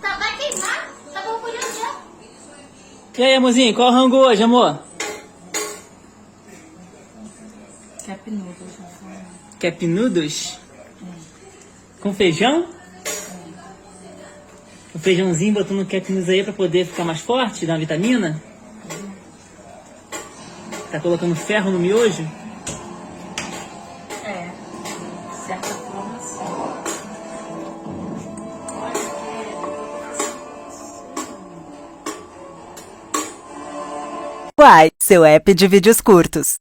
Tá, vai queimar? Tá bom por já. E aí, amorzinho, qual é o rango hoje, amor? Cap noodles. Cap noodles? Com feijão? O feijãozinho botando no cap noodles aí pra poder ficar mais forte, dar uma vitamina? Tá colocando ferro no miojo? É, de certa forma, sim. Quai, seu app de vídeos curtos.